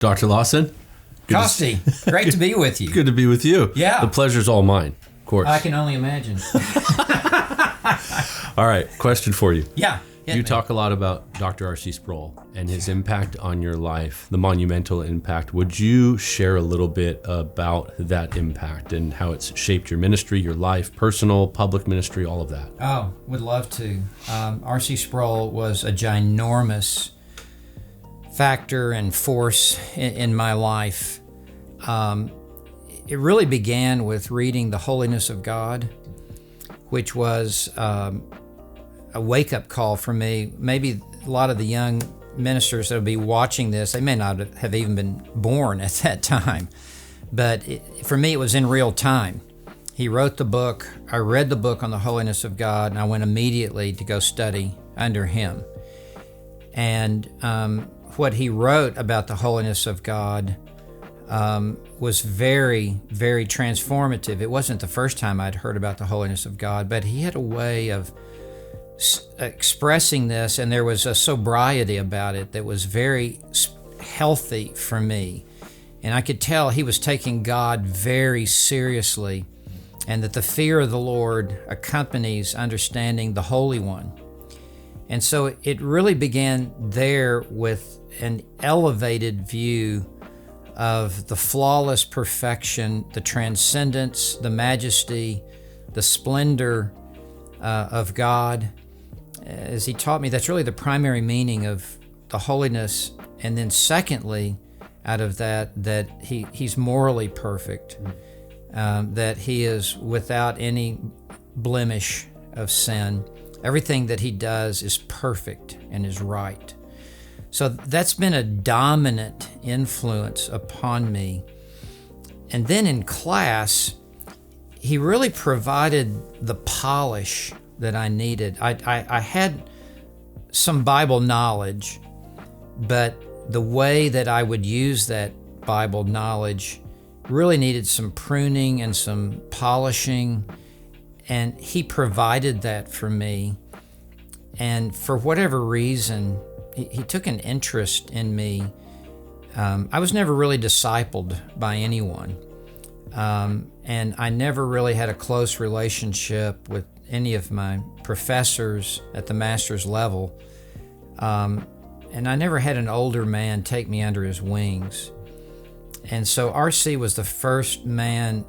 Dr. Lawson? Costi, great to be with you. Good to be with you. Yeah. The pleasure's all mine, of course. I can only imagine. All right, question for you. Yeah. You talk a lot about Dr. R.C. Sproul and his impact on your life, the monumental impact. Would you share a little bit about that impact and how it's shaped your ministry, your life, personal, public ministry, all of that? Oh, would love to. R.C. Sproul was a ginormous factor and force in my life. It really began with reading The Holiness of God, which was a wake-up call for me. Maybe a lot of the young ministers that will be watching this, they may not have even been born at that time. But for me, it was in real time. He wrote the book. I read the book on the holiness of God, and I went immediately to go study under him. And what he wrote about the holiness of God was very, very transformative. It wasn't the first time I'd heard about the holiness of God, but he had a way of expressing this, and there was a sobriety about it that was very healthy for me. And I could tell he was taking God very seriously, and that the fear of the Lord accompanies understanding the Holy One. And so it really began there with an elevated view of the flawless perfection, the transcendence, the majesty, the splendor of God. As he taught me, that's really the primary meaning of the holiness. And then secondly, out of that he's morally perfect, that he is without any blemish of sin. Everything that he does is perfect and is right. So that's been a dominant influence upon me. And then in class, he really provided the polish that I needed. I had some Bible knowledge, but the way that I would use that Bible knowledge really needed some pruning and some polishing, and he provided that for me. And for whatever reason, he took an interest in me. I was never really discipled by anyone, and I never really had a close relationship with any of my professors at the master's level, and I never had an older man take me under his wings. And so R.C. was the first man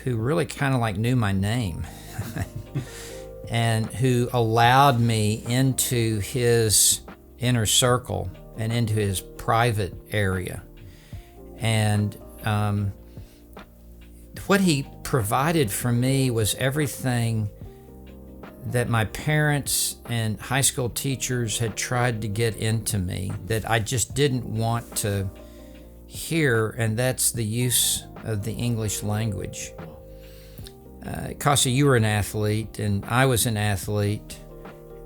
who really kind of like knew my name and who allowed me into his inner circle and into his private area. And what he provided for me was everything that my parents and high school teachers had tried to get into me that I just didn't want to hear, and that's the use of the English language. Costi, you were an athlete, and I was an athlete,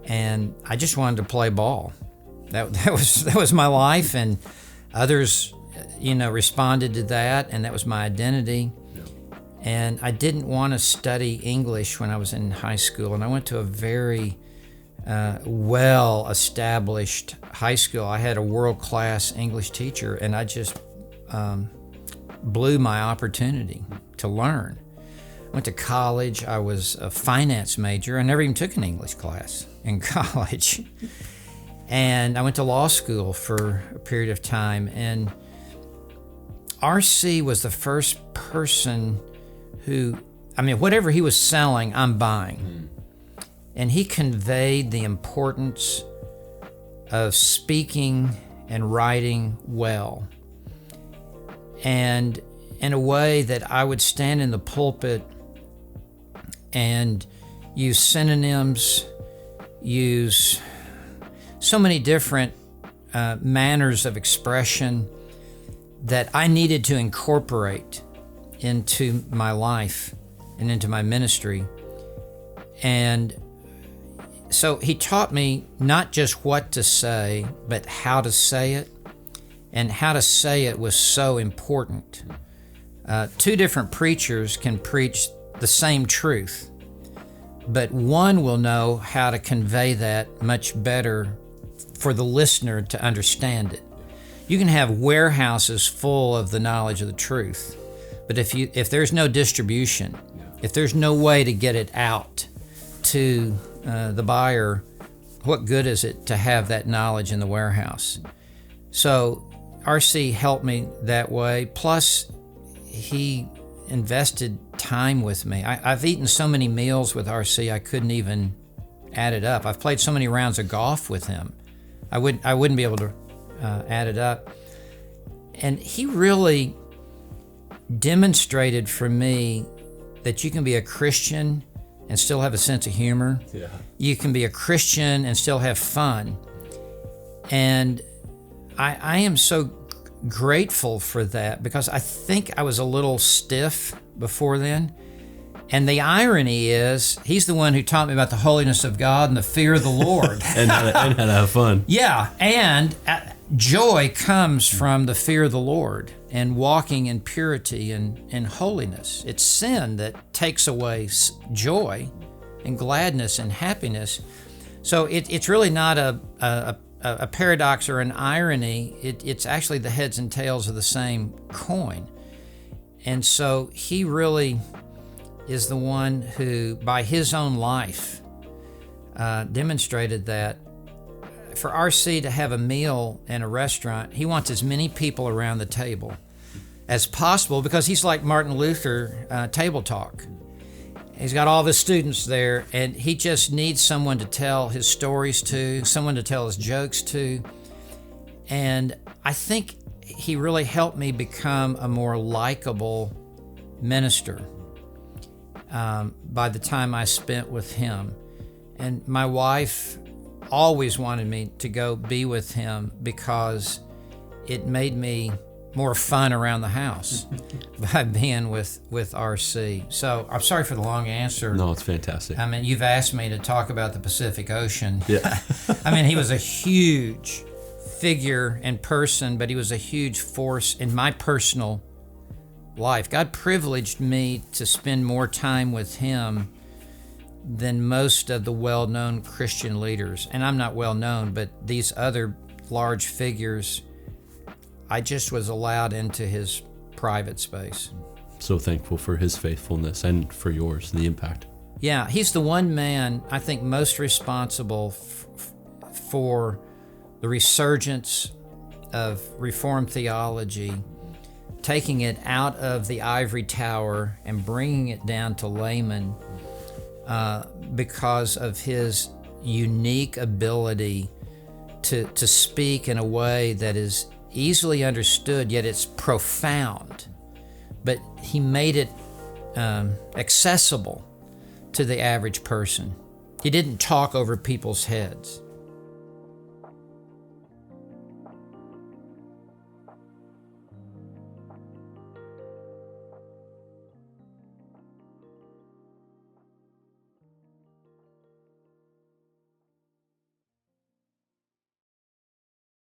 and I just wanted to play ball. That was my life, and others, responded to that, and that was my identity. And I didn't want to study English when I was in high school, and I went to a very well-established high school. I had a world-class English teacher, and I just blew my opportunity to learn. I went to college. I was a finance major. I never even took an English class in college. And I went to law school for a period of time, and R.C. was the first person who, whatever he was selling, I'm buying. And he conveyed the importance of speaking and writing well. And in a way that I would stand in the pulpit and use synonyms, use so many different manners of expression that I needed to incorporate into my life and into my ministry. And so he taught me not just what to say, but how to say it. And how to say it was so important. Two different preachers can preach the same truth, but one will know how to convey that much better for the listener to understand it. You can have warehouses full of the knowledge of the truth, but if there's no distribution, if there's no way to get it out to the buyer, what good is it to have that knowledge in the warehouse? So RC helped me that way. Plus, he invested time with me. I've eaten so many meals with RC, I couldn't even add it up. I've played so many rounds of golf with him, I wouldn't be able to add it up. And he really demonstrated for me that you can be a Christian and still have a sense of humor. Yeah. You can be a Christian and still have fun. And I am so grateful for that, because I think I was a little stiff before then. And the irony is, he's the one who taught me about the holiness of God and the fear of the Lord. and how to have fun. Yeah, and joy comes from the fear of the Lord and walking in purity and holiness. It's sin that takes away joy and gladness and happiness. So it's really not a paradox or an irony. It's actually the heads and tails of the same coin. And so he really is the one who, by his own life, demonstrated that for RC to have a meal in a restaurant, he wants as many people around the table as possible, because he's like Martin Luther, table talk. He's got all the students there, and he just needs someone to tell his stories to, someone to tell his jokes to. And I think he really helped me become a more likable minister by the time I spent with him. And my wife always wanted me to go be with him because it made me more fun around the house by being with RC. So I'm sorry for the long answer. No, it's fantastic. I mean, you've asked me to talk about the Pacific Ocean. Yeah. I mean, he was a huge figure in person, but he was a huge force in my personal life. God privileged me to spend more time with him than most of the well-known Christian leaders. And I'm not well-known, but these other large figures, I just was allowed into his private space. So thankful for his faithfulness and for yours, the impact. Yeah, he's the one man I think most responsible for the resurgence of Reformed theology, taking it out of the ivory tower and bringing it down to laymen because of his unique ability to speak in a way that is easily understood, yet it's profound. But he made it accessible to the average person. He didn't talk over people's heads.